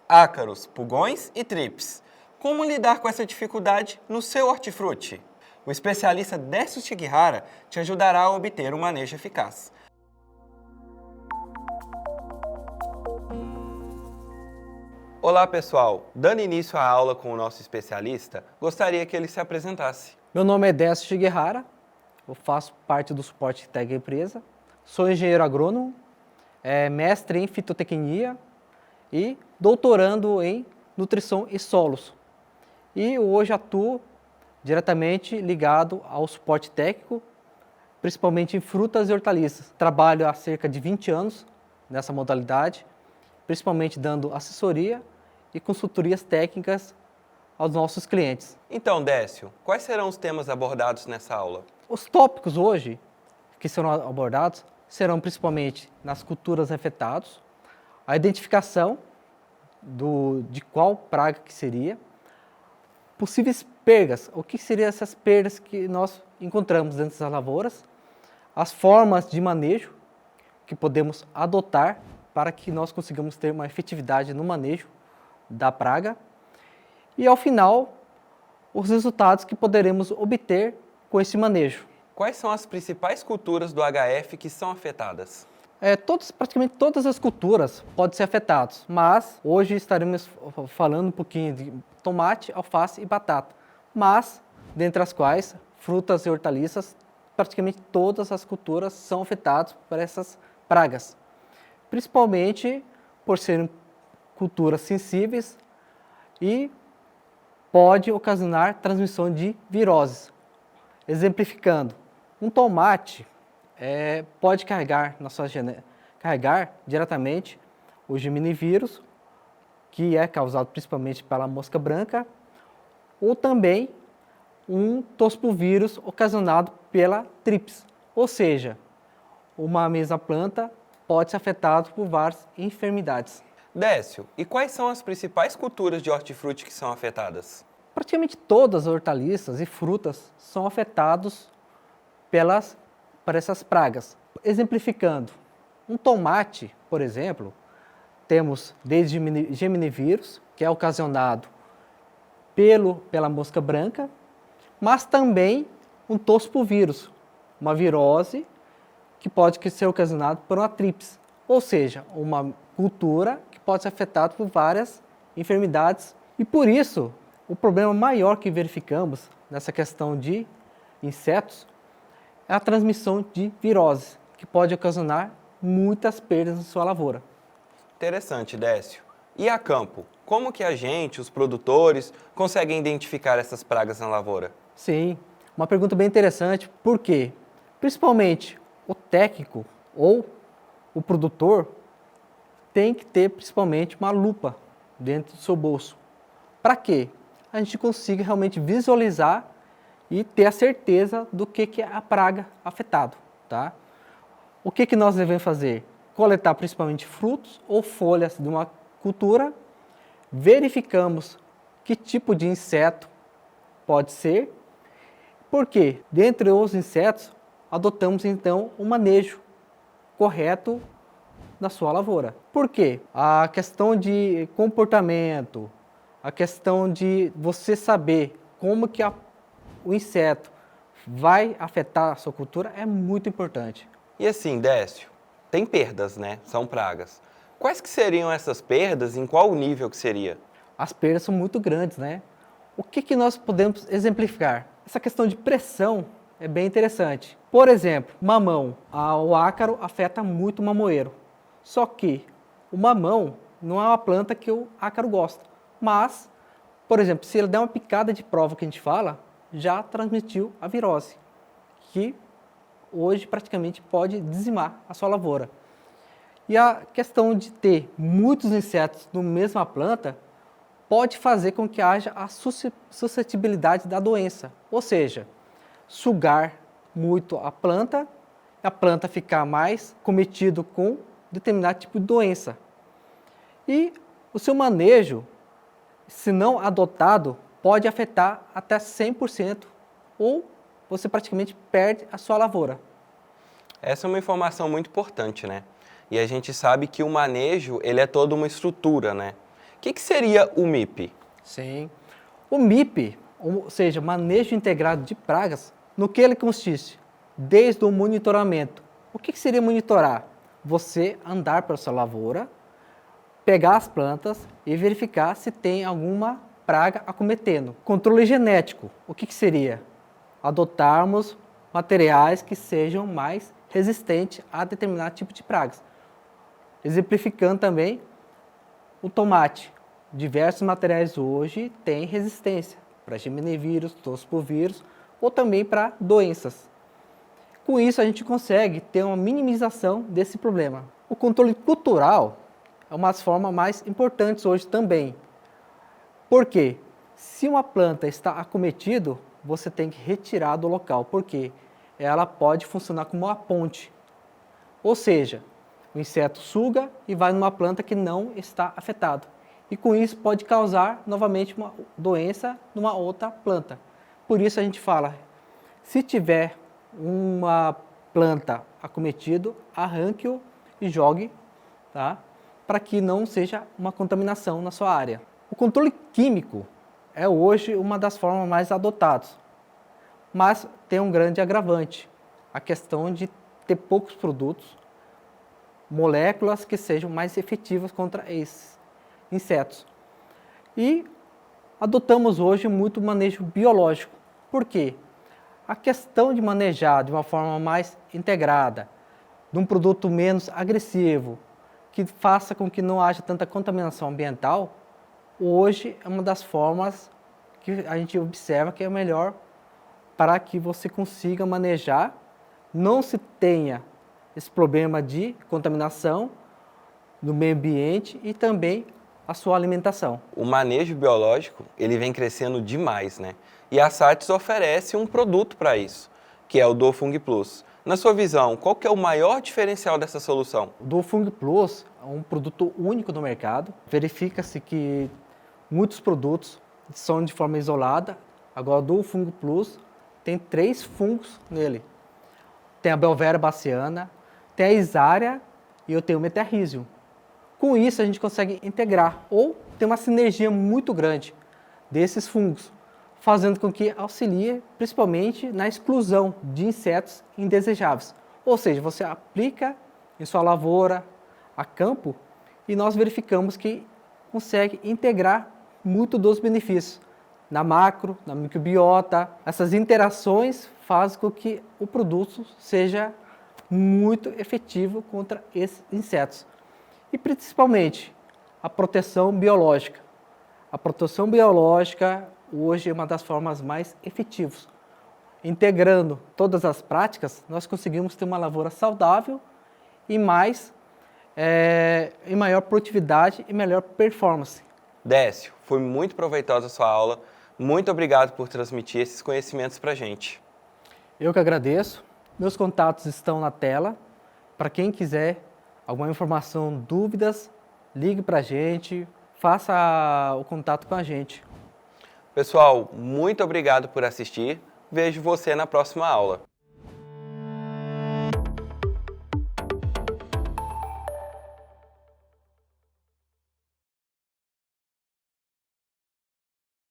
ácaros, pulgões e trips. Como lidar com essa dificuldade no seu hortifruti? O especialista Décio Shigihara te ajudará a obter um manejo eficaz. Olá pessoal, dando início à aula com o nosso especialista, gostaria que ele se apresentasse. Meu nome é Décio Shigihara, eu faço parte do suporte técnico da empresa, sou engenheiro agrônomo, mestre em fitotecnia e doutorando em nutrição e solos. E hoje atuo diretamente ligado ao suporte técnico, principalmente em frutas e hortaliças. Trabalho há cerca de 20 anos nessa modalidade, principalmente dando assessoria e consultorias técnicas aos nossos clientes. Então, Décio, quais serão os temas abordados nessa aula? Os tópicos hoje que serão abordados serão principalmente nas culturas afetadas, a identificação de qual praga que seria, possíveis perdas, o que seriam essas perdas que nós encontramos dentro das lavouras, as formas de manejo que podemos adotar para que nós consigamos ter uma efetividade no manejo da praga e, ao final, os resultados que poderemos obter com esse manejo. Quais são as principais culturas do HF que são afetadas? Praticamente todas as culturas podem ser afetadas, mas hoje estaremos falando um pouquinho de tomate, alface e batata, mas dentre as quais frutas e hortaliças, praticamente todas as culturas são afetadas por essas pragas, principalmente por serem culturas sensíveis e pode ocasionar transmissão de viroses. Exemplificando, um tomate pode carregar diretamente o geminivírus, que é causado principalmente pela mosca branca, ou também um tospovírus ocasionado pela trips, ou seja, uma mesma planta pode ser afetada por várias enfermidades. Décio, e quais são as principais culturas de hortifruti que são afetadas? Praticamente todas as hortaliças e frutas são afetados por essas pragas. Exemplificando, um tomate, por exemplo, temos desde geminivírus, que é ocasionado pela mosca branca, mas também um tospovírus, uma virose que pode ser ocasionada por uma trips, ou seja, uma cultura que pode ser afetada por várias enfermidades. E por isso, o problema maior que verificamos nessa questão de insetos é a transmissão de viroses, que pode ocasionar muitas perdas na sua lavoura. Interessante, Décio. E a campo? Como que a gente, os produtores, conseguem identificar essas pragas na lavoura? Sim, uma pergunta bem interessante, por quê? Principalmente o técnico ou o produtor tem que ter principalmente uma lupa dentro do seu bolso. Para quê? A gente consiga realmente visualizar e ter a certeza do que é a praga afetada, tá? O que nós devemos fazer? Coletar principalmente frutos ou folhas de uma cultura, verificamos que tipo de inseto pode ser, porque dentre os insetos adotamos então um manejo correto na sua lavoura. Por quê? A questão de comportamento, a questão de você saber como que o inseto vai afetar a sua cultura é muito importante. E assim, Décio, tem perdas, né? São pragas. Quais que seriam essas perdas e em qual nível que seria? As perdas são muito grandes, né? O que nós podemos exemplificar? Essa questão de pressão é bem interessante. Por exemplo, mamão. O ácaro afeta muito o mamoeiro. Só que o mamão não é uma planta que o ácaro gosta. Mas, por exemplo, se ele der uma picada de prova que a gente fala, já transmitiu a virose, que hoje praticamente pode dizimar a sua lavoura. E a questão de ter muitos insetos na mesma planta pode fazer com que haja a suscetibilidade da doença, ou seja, sugar muito a planta ficar mais cometido com determinado tipo de doença. E o seu manejo, se não adotado, pode afetar até 100% ou você praticamente perde a sua lavoura. Essa é uma informação muito importante, né? E a gente sabe que o manejo, ele é toda uma estrutura, né? O que seria o MIP? Sim. O MIP, ou seja, Manejo Integrado de Pragas, no que ele consiste? Desde o monitoramento. O que seria monitorar? Você andar pela sua lavoura, pegar as plantas e verificar se tem alguma praga acometendo. Controle genético. O que seria? Adotarmos materiais que sejam mais resistentes a determinado tipo de pragas. Exemplificando também o tomate. Diversos materiais hoje têm resistência para geminivírus, toxoplasmavírus ou também para doenças. Com isso a gente consegue ter uma minimização desse problema. O controle cultural é uma das formas mais importantes hoje também. Por quê? Se uma planta está acometida, você tem que retirar do local, porque ela pode funcionar como uma ponte. Ou seja, o inseto suga e vai numa planta que não está afetada. E com isso pode causar novamente uma doença numa outra planta. Por isso a gente fala, se tiver uma planta acometida, arranque-o e jogue, tá? Para que não seja uma contaminação na sua área. O controle químico é hoje uma das formas mais adotadas, mas tem um grande agravante, a questão de ter poucos produtos, moléculas que sejam mais efetivas contra esses insetos. E adotamos hoje muito manejo biológico. Por quê? A questão de manejar de uma forma mais integrada, de um produto menos agressivo, que faça com que não haja tanta contaminação ambiental, hoje é uma das formas que a gente observa que é melhor para que você consiga manejar, não se tenha esse problema de contaminação no meio ambiente e também a sua alimentação. O manejo biológico, ele vem crescendo demais, né? E a Sates oferece um produto para isso, que é o Duofung Plus. Na sua visão, qual que é o maior diferencial dessa solução? O Duofung Plus é um produto único no mercado. Verifica-se que muitos produtos são de forma isolada. Agora, o Duofung Plus tem 3 fungos nele. Tem a Belvéria baciana, tem a Isária e eu tenho o Metarrhizium. Com isso, a gente consegue integrar ou ter uma sinergia muito grande desses fungos, fazendo com que auxilie principalmente na exclusão de insetos indesejáveis. Ou seja, você aplica em sua lavoura, a campo, e nós verificamos que consegue integrar muito dos benefícios na macro, na microbiota. Essas interações fazem com que o produto seja muito efetivo contra esses insetos. E principalmente a proteção biológica. A proteção biológica hoje é uma das formas mais efetivas. Integrando todas as práticas, nós conseguimos ter uma lavoura saudável e em maior produtividade e melhor performance. Décio, foi muito proveitosa a sua aula. Muito obrigado por transmitir esses conhecimentos para a gente. Eu que agradeço. Meus contatos estão na tela. Para quem quiser alguma informação, dúvidas, ligue para a gente, faça o contato com a gente. Pessoal, muito obrigado por assistir. Vejo você na próxima aula.